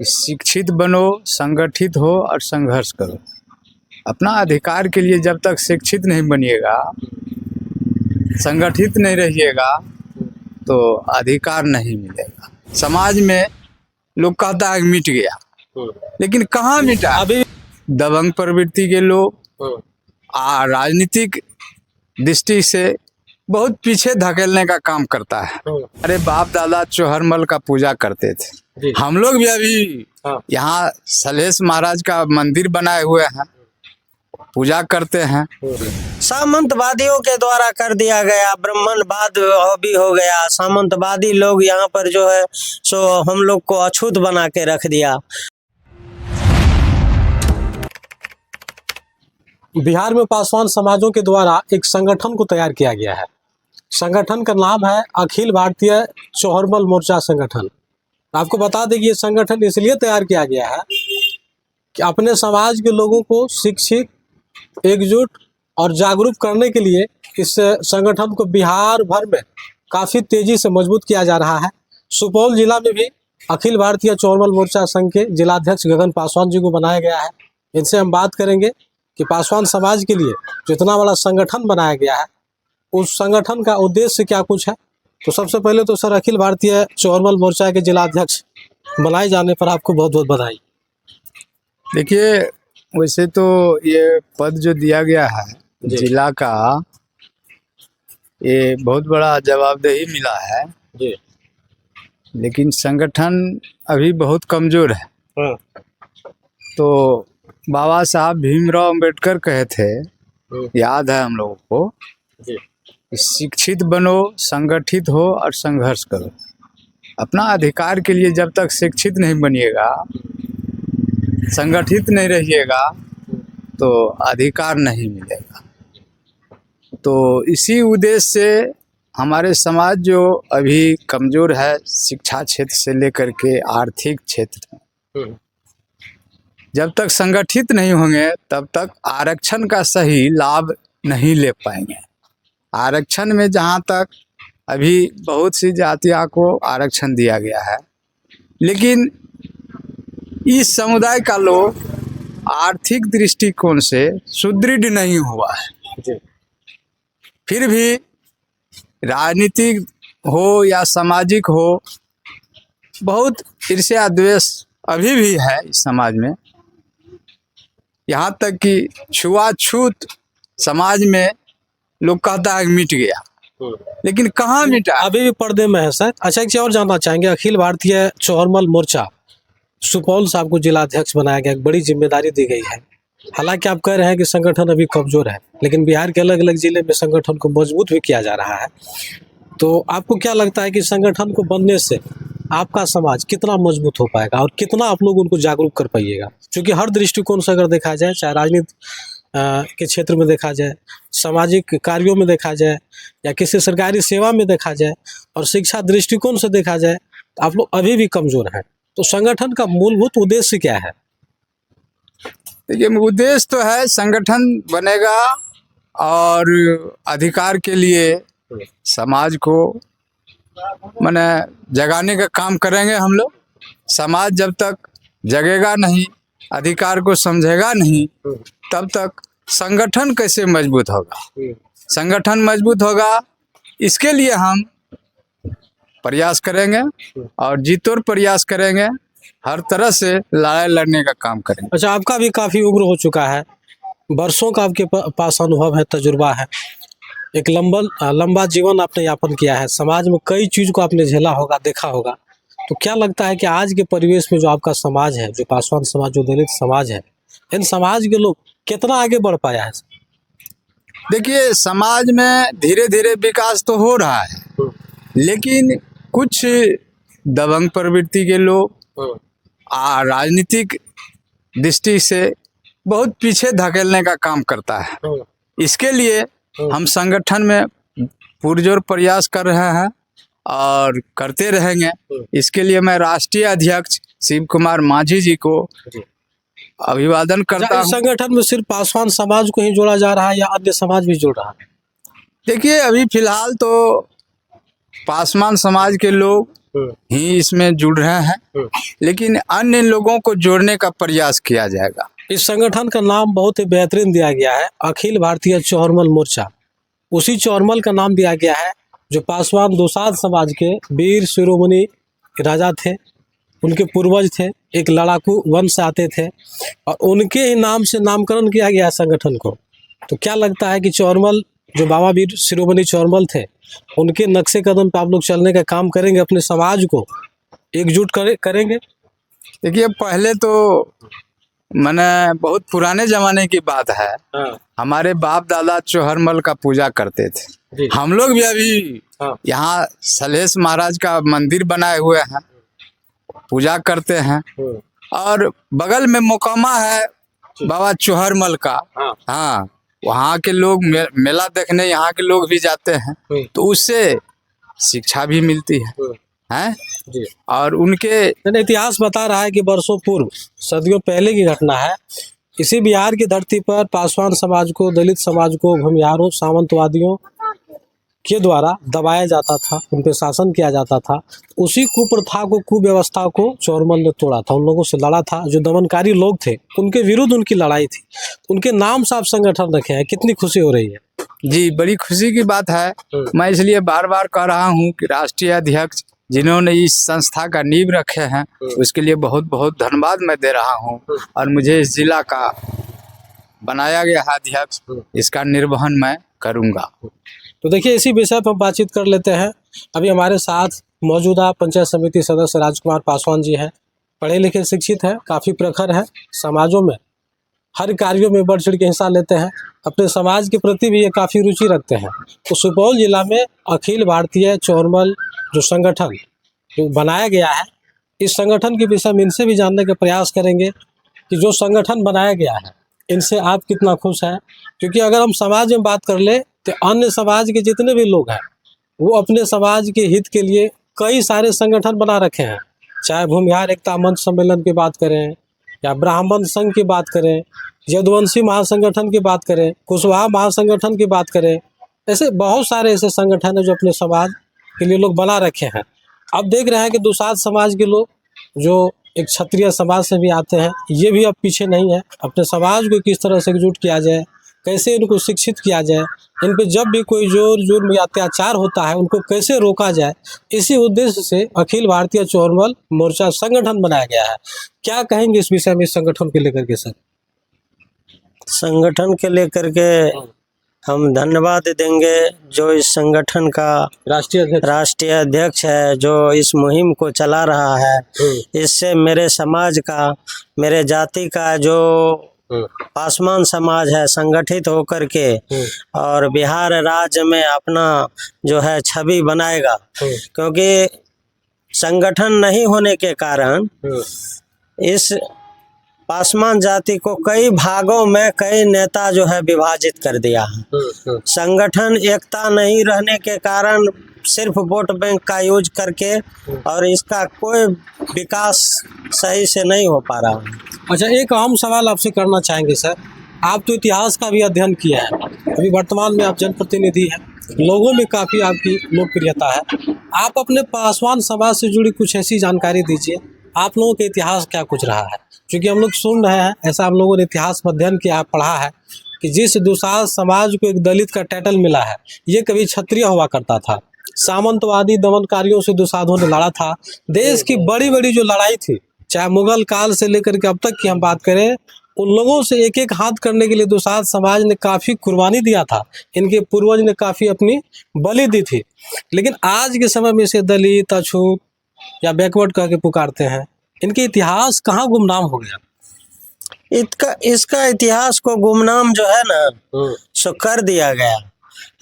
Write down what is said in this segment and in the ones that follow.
शिक्षित बनो, संगठित हो और संघर्ष करो। अपना अधिकार के लिए जब तक शिक्षित नहीं बनिएगा, संगठित नहीं रहिएगा तो अधिकार नहीं मिलेगा। समाज में लोग कहता है मिट गया, लेकिन कहाँ मिटा? अभी दबंग प्रवृत्ति के लोग राजनीतिक दृष्टि से बहुत पीछे धकेलने का काम करता है। अरे बाप दादा चौहरमल का पूजा करते थे, हम लोग भी अभी यहाँ सलेश महाराज का मंदिर बनाए हुए हैं, पूजा करते हैं। सामंतवादियों के द्वारा कर दिया गया, ब्राह्मणवाद भी हो गया। सामंतवादी लोग यहाँ पर जो है सो हम लोग को अछूत बना के रख दिया। बिहार में पासवान समाजों के द्वारा एक संगठन को तैयार किया गया है। संगठन का नाम है अखिल भारतीय चौहरमल मोर्चा संगठन। आपको बता दें कि ये संगठन इसलिए तैयार किया गया है कि अपने समाज के लोगों को शिक्षित, एकजुट और जागरूक करने के लिए इस संगठन को बिहार भर में काफ़ी तेज़ी से मजबूत किया जा रहा है। सुपौल जिला में भी अखिल भारतीय चौहरमल मोर्चा संघ के जिलाध्यक्ष गगन पासवान जी को बनाया गया है। इनसे हम बात करेंगे कि पासवान समाज के लिए जो इतना बड़ा संगठन बनाया गया है, उस संगठन का उद्देश्य क्या कुछ है। तो सबसे पहले तो सर, अखिल भारतीय चौहरमल मोर्चा के जिलाध्यक्ष बनाए जाने पर आपको बहुत बहुत बधाई। देखिए, वैसे तो ये पद जो दिया गया है जिला का, ये बहुत बड़ा जवाबदेही मिला है जी। लेकिन संगठन अभी बहुत कमज़ोर है। तो बाबा साहब भीमराव अंबेडकर कहे थे, याद है हम लोगों को, शिक्षित बनो, संगठित हो और संघर्ष करो। अपना अधिकार के लिए जब तक शिक्षित नहीं बनिएगा, संगठित नहीं रहिएगा तो अधिकार नहीं मिलेगा। तो इसी उद्देश्य से हमारे समाज जो अभी कमज़ोर है, शिक्षा क्षेत्र से लेकर के आर्थिक क्षेत्र में, जब तक संगठित नहीं होंगे तब तक आरक्षण का सही लाभ नहीं ले पाएंगे। आरक्षण में जहाँ तक अभी बहुत सी जातियों को आरक्षण दिया गया है, लेकिन इस समुदाय का लोग आर्थिक दृष्टिकोण से सुदृढ़ नहीं हुआ है। फिर भी राजनीतिक हो या सामाजिक हो, बहुत ईर्ष्या द्वेष अभी भी है इस समाज में। यहाँ तक कि छुआछूत समाज में लोग कहता है मिट गया, लेकिन कहाँ मिटा? अभी भी पर्दे में है सर। अच्छा, एक चीज़ और जानना चाहेंगे, अखिल भारतीय चौहरमल मोर्चा सुपौल से आपको जिलाध्यक्ष बनाया गया, एक बड़ी जिम्मेदारी दी गई है। हालांकि आप कह रहे हैं कि संगठन अभी कमज़ोर है, लेकिन बिहार के अलग अलग जिले में संगठन को मजबूत भी किया जा रहा है। तो आपको क्या लगता है कि संगठन को बनने से आपका समाज कितना मजबूत हो पाएगा और कितना आप लोग उनको जागरूक कर पाइएगा? क्योंकि हर दृष्टिकोण से अगर देखा जाए, चाहे राजनीति के क्षेत्र में देखा जाए, सामाजिक कार्यों में देखा जाए, या किसी सरकारी सेवा में देखा जाए, और शिक्षा दृष्टिकोण से देखा जाए, तो आप लोग अभी भी कमज़ोर हैं। तो संगठन का मूलभूत उद्देश्य क्या है? देखिए, उद्देश्य तो है संगठन बनेगा और अधिकार के लिए समाज को माने जगाने का काम करेंगे हम लोग। समाज जब तक जगेगा नहीं, अधिकार को समझेगा नहीं, तब तक संगठन कैसे मजबूत होगा? संगठन मजबूत होगा, इसके लिए हम प्रयास करेंगे और जीतोड़ प्रयास करेंगे, हर तरह से लड़ाई लड़ने का काम करेंगे। अच्छा, आपका भी काफ़ी उम्र हो चुका है, वर्षों का आपके पास अनुभव है, तजुर्बा है, एक लंबा जीवन आपने यापन किया है, समाज में कई चीज़ को आपने झेला होगा, देखा होगा। तो क्या लगता है कि आज के परिवेश में जो आपका समाज है, जो पासवान समाज, जो दलित समाज है, इन समाज के लोग कितना आगे बढ़ पाया है? देखिए, समाज में धीरे धीरे विकास तो हो रहा है, लेकिन कुछ दबंग प्रवृत्ति के लोग राजनीतिक दृष्टि से बहुत पीछे धकेलने का काम करता है। इसके लिए हम संगठन में पुरजोर प्रयास कर रहे हैं और करते रहेंगे। इसके लिए मैं राष्ट्रीय अध्यक्ष शिव कुमार मांझी जी को अभिवादन करता हूं। संगठन में सिर्फ पासवान समाज को ही जोड़ा जा रहा है या अन्य समाज भी जुड़ रहा है? देखिए, अभी फिलहाल तो पासवान समाज के लोग ही इसमें जुड़ रहे हैं, लेकिन अन्य लोगों को जोड़ने का प्रयास किया जाएगा। इस संगठन का नाम बहुत ही बेहतरीन दिया गया है, अखिल भारतीय चौहरमल मोर्चा। उसी चौहरमल का नाम दिया गया है जो पासवान दुसाध समाज के वीर शिरोमणि राजा थे, उनके पूर्वज थे, एक लड़ाकू वंश से आते थे और उनके ही नाम से नामकरण किया गया है संगठन को। तो क्या लगता है कि चौहरमल जो बाबा वीर शिरोमणि चौहरमल थे, उनके नक्शे कदम पे आप लोग चलने का काम करेंगे, अपने समाज को एकजुट करेंगे? देखिए, पहले तो मैंने बहुत पुराने जमाने की बात है, हमारे बाप दादा चौहरमल का पूजा करते थे। हम लोग भी अभी यहाँ सलहेश महाराज का मंदिर बनाए हुए हैं, पूजा करते हैं, और बगल में मोकामा है बाबा चौहरमल का। हाँ, वहाँ के लोग मेला देखने यहाँ के लोग भी जाते हैं, तो उससे शिक्षा भी मिलती है जी। और उनके इतिहास बता रहा है कि वर्षों पूर्व, सदियों पहले की घटना है, इसी बिहार की धरती पर पासवान समाज को, दलित समाज को भूमिहारों, सामंतवादियों के द्वारा दबाया जाता था, उन पर शासन किया जाता था। उसी कुप्रथा को, कुव्यवस्था को चौहरमल ने तोड़ा था, उन लोगों से लड़ा था। जो दमनकारी लोग थे उनके विरुद्ध उनकी लड़ाई थी। उनके नाम से आप संगठन रखे हैं, कितनी खुशी हो रही है? जी, बड़ी खुशी की बात है। मैं इसलिए बार बार कह रहा हूँ कि राष्ट्रीय अध्यक्ष जिन्होंने इस संस्था का नींव रखे हैं, उसके लिए बहुत बहुत धन्यवाद मैं दे रहा हूँ। और मुझे इस जिला का बनाया गया है अध्यक्ष, इसका निर्वहन मैं करूँगा। तो देखिए, इसी विषय पर बातचीत कर लेते हैं। अभी हमारे साथ मौजूदा पंचायत समिति सदस्य राजकुमार पासवान जी हैं। पढ़े लिखे, शिक्षित हैं, काफ़ी प्रखर हैं, समाजों में हर कार्यों में बढ़ चढ़ के हिस्सा लेते हैं, अपने समाज के प्रति भी ये काफ़ी रुचि रखते हैं। तो सुपौल जिला में अखिल भारतीय चौहरमल जो संगठन जो बनाया गया है, इस संगठन के विषय में इनसे भी जानने का प्रयास करेंगे कि जो संगठन बनाया गया है, इनसे आप कितना खुश हैं। क्योंकि अगर हम समाज में बात कर ले तो अन्य समाज के जितने भी लोग हैं, वो अपने समाज के हित के लिए कई सारे संगठन बना रखे हैं। चाहे भूमिहार एकता मंच सम्मेलन की बात करें, या ब्राह्मण संघ की बात करें, यदुवंशी महासंगठन की बात करें, कुशवाहा महासंगठन की बात करें, ऐसे बहुत सारे ऐसे संगठन हैं जो अपने समाज के लिए लोग बना रखे हैं। अब देख रहे हैं कि दुसाध समाज के लोग जो एक क्षत्रिय समाज से भी आते हैं, ये भी अब पीछे नहीं है। अपने समाज को किस तरह से एकजुट किया जाए, कैसे इनको शिक्षित किया जाए, इन पे जब भी कोई जोर जुर्म या अत्याचार होता है उनको कैसे रोका जाए, इसी उद्देश्य से अखिल भारतीय चौहरमल मोर्चा संगठन बनाया गया है। क्या कहेंगे इस विषय में, इस संगठन को लेकर के सर? संगठन के लेकर के हम धन्यवाद देंगे जो इस संगठन का राष्ट्रीय अध्यक्ष है, जो इस मुहिम को चला रहा है। इससे मेरे समाज का, मेरे जाति का जो पासवान समाज है, संगठित होकर के और बिहार राज्य में अपना जो है छवि बनाएगा। क्योंकि संगठन नहीं होने के कारण इस पासवान जाति को कई भागों में कई नेता जो है विभाजित कर दिया है। संगठन एकता नहीं रहने के कारण सिर्फ वोट बैंक का यूज करके और इसका कोई विकास सही से नहीं हो पा रहा है। अच्छा, एक अहम सवाल आपसे करना चाहेंगे सर। आप तो इतिहास का भी अध्ययन किया है, अभी वर्तमान में आप जनप्रतिनिधि हैं, लोगों में काफ़ी आपकी लोकप्रियता है। आप अपने पासवान समाज से जुड़ी कुछ ऐसी जानकारी दीजिए, आप लोगों के इतिहास क्या कुछ रहा है। क्योंकि हम लोग सुन रहे हैं, ऐसा हम लोगों ने इतिहास में अध्ययन किया, पढ़ा है कि जिस दुसाध समाज को एक दलित का टाइटल मिला है, ये कभी क्षत्रिय हुआ करता था। सामंतवादी दमनकारियों से दुसाधों ने लड़ा था। देश की बड़ी बड़ी जो लड़ाई थी, चाहे मुगल काल से लेकर के अब तक की हम बात करें, उन लोगों से एक एक हाथ करने के लिए दुसाध समाज ने काफ़ी कुर्बानी दिया था। इनके पूर्वज ने काफ़ी अपनी बलि दी थी। लेकिन आज के समय में इसे दलित, अछूत या बैकवर्ड कह के पुकारते हैं। इनके इतिहास कहाँ गुमनाम हो गया? इसका इतिहास को गुमनाम जो है ना सो कर दिया गया।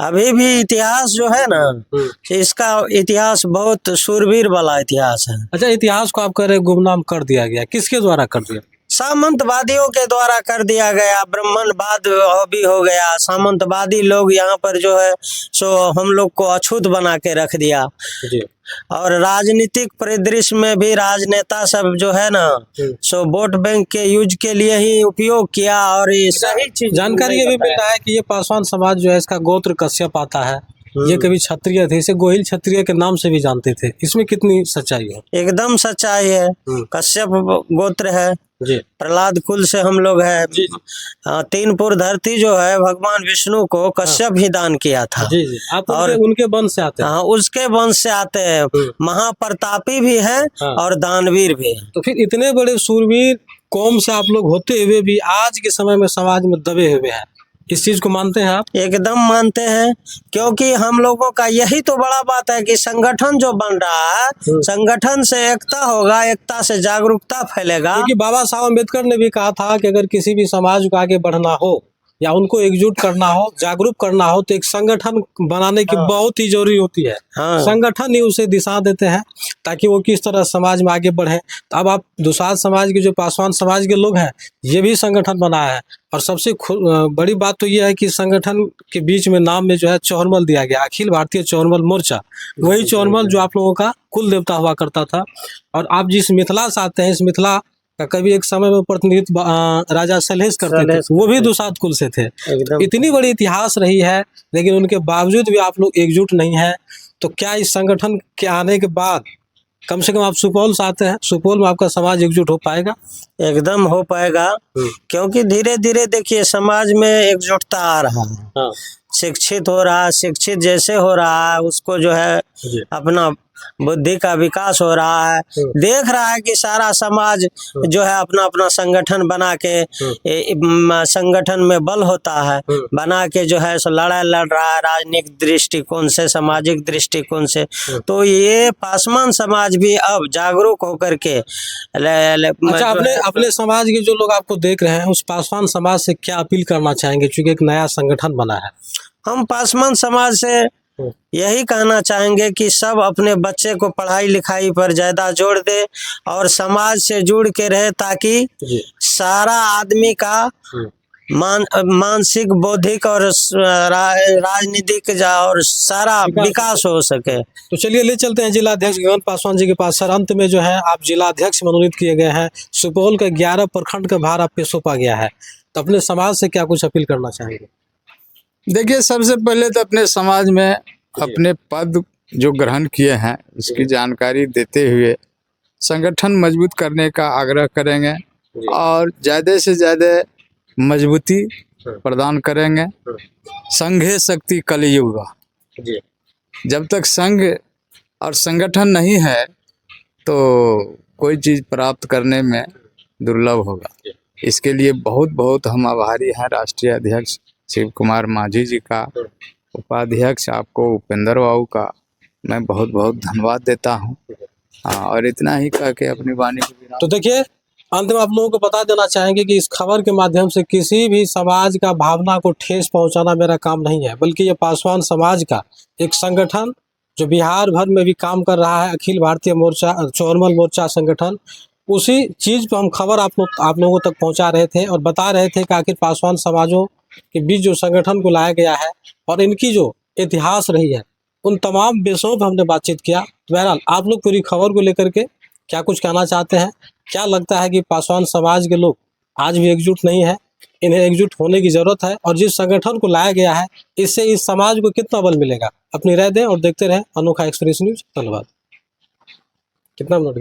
अभी भी इतिहास जो है ना, इसका इतिहास बहुत शूरवीर वाला इतिहास है। अच्छा, इतिहास को आप कह रहे गुमनाम कर दिया गया, किसके द्वारा कर दिया? सामंतवादियों के द्वारा कर दिया गया। ब्राह्मणवाद भी हो गया। सामंतवादी लोग यहाँ पर जो है सो हम लोग को अछूत बना के रख दिया जी। और राजनीतिक परिदृश्य में भी राजनेता सब जो है ना सो वोट बैंक के यूज के लिए ही उपयोग किया। और ये सही चीज जानकारी ये भी मिलता है कि ये पासवान समाज जो है, इसका गोत्र कश्यप आता है, ये कभी क्षत्रिय थे, इसे गोहिल क्षत्रिय के नाम से भी जानते थे, इसमें कितनी सच्चाई है? एकदम सच्चाई है। कश्यप गोत्र है, जी प्रहलाद कुल से हम लोग है। तीनपुर धरती जो है भगवान विष्णु को कश्यप ही दान किया था। जी जी, आप और उनके वंश से आते हैं? हाँ, उसके वंश से आते हैं। महाप्रतापी भी है और दानवीर भी है। तो फिर इतने बड़े सूरवीर कौम से आप लोग होते हुए भी आज के समय में समाज में दबे हुए हैं, इस चीज को मानते हैं आप? एकदम मानते हैं, क्योंकि हम लोगों का यही तो बड़ा बात है कि संगठन जो बन रहा है, संगठन से एकता होगा, एकता से जागरूकता फैलेगा। क्योंकि बाबा साहब अम्बेडकर ने भी कहा था कि अगर किसी भी समाज को आगे बढ़ना हो या उनको एकजुट करना हो, जागरूक करना हो, तो एक संगठन बनाने की बहुत ही जरूरी होती है। हाँ। संगठन ही उसे दिशा देते हैं ताकि वो किस तरह समाज में आगे बढ़े। तो अब आप दुसाध समाज के जो पासवान समाज के लोग हैं, ये भी संगठन बनाया है। और सबसे बड़ी बात तो ये है कि संगठन के बीच में नाम में जो है चौरमल दिया गया, अखिल भारतीय चौरमल मोर्चा। वही चौरमल जो आप लोगों का कुल देवता हुआ करता था। और आप जिस मिथिला से आते हैं, इस मिथिला का कभी एक समय में प्रतिनिधित्व राजा सलहेश करते थे, वो भी दुसाध कुल से थे। एकदम इतनी बड़ी इतिहास रही है, लेकिन उनके बावजूद भी आप लोग एकजुट नहीं है। तो क्या इस संगठन के आने के बाद कम से कम आप सुपौल से आते हैं, सुपौल में आपका समाज एकजुट हो पाएगा? एकदम हो पाएगा, क्योंकि धीरे धीरे देखिए समाज में एकजुटता आ रहा है। हाँ। शिक्षित हो रहा है, शिक्षित जैसे हो रहा है उसको जो है अपना बुद्धि का विकास हो रहा है। देख रहा है कि सारा समाज जो है अपना अपना संगठन बना के संगठन में बल होता है, बना के जो है सो लड़ाई लड़ रहा है राजनीतिक दृष्टिकोण से, सामाजिक दृष्टिकोण से। तो ये पासवान समाज भी अब जागरूक होकर के अच्छा, अपने समाज के जो लोग आपको देख रहे हैं, उस पासवान समाज से क्या अपील करना चाहेंगे, चूंकि एक नया संगठन बना है? हम पासवान समाज से यही कहना चाहेंगे कि सब अपने बच्चे को पढ़ाई लिखाई पर ज्यादा जोर दे और समाज से जुड़ के रहे, ताकि सारा आदमी का मानसिक, बौद्धिक और राजनीतिक और सारा विकास हो सके। तो चलिए ले चलते हैं जिला अध्यक्ष गगन पासवान जी के पास। सर, अंत में जो है आप जिला अध्यक्ष मनोनीत किए गए हैं, सुपौल का 11 प्रखंड का भार आप पे सौंपा गया है, तो अपने समाज से क्या कुछ अपील करना चाहेंगे? देखिए, सबसे पहले तो अपने समाज में अपने पद जो ग्रहण किए हैं उसकी जानकारी देते हुए संगठन मजबूत करने का आग्रह करेंगे और ज़्यादा से ज़्यादा मजबूती प्रदान करेंगे। संघे शक्ति कलयुग, जब तक संघ और संगठन नहीं है तो कोई चीज़ प्राप्त करने में दुर्लभ होगा। इसके लिए बहुत बहुत हम आभारी हैं राष्ट्रीय अध्यक्ष शिव कुमार मांझी जी का, उपाध्यक्ष आपको उपेंद्र बाबू का मैं बहुत बहुत धन्यवाद देता हूं। और इतना ही कह के अपनी वाणी को। तो देखिए, अंत में आप लोगों को बता देना चाहेंगे कि इस खबर के माध्यम से किसी भी समाज का भावना को ठेस पहुंचाना मेरा काम नहीं है, बल्कि ये पासवान समाज का एक संगठन जो बिहार भर में भी काम कर रहा है, अखिल भारतीय मोर्चा चौरमल मोर्चा संगठन, उसी चीज़ पर हम खबर आप लोगों तक पहुँचा रहे थे और बता रहे थे कि आखिर पासवान समाजों के बीच जो संगठन को लाया गया है और इनकी जो इतिहास रही है, उन तमाम विषयों पर हमने बातचीत किया। बहरहाल आप लोग पूरी खबर को लेकर के क्या कुछ कहना चाहते हैं? क्या लगता है कि पासवान समाज के लोग आज भी एकजुट नहीं है? इन्हें एकजुट होने की जरूरत है और जिस संगठन को लाया गया है इससे इस समाज को कितना बल मिलेगा? अपनी राय दें और देखते रहें अनोखा एक्सप्रेस न्यूज। धन्यवाद। कितना मिनट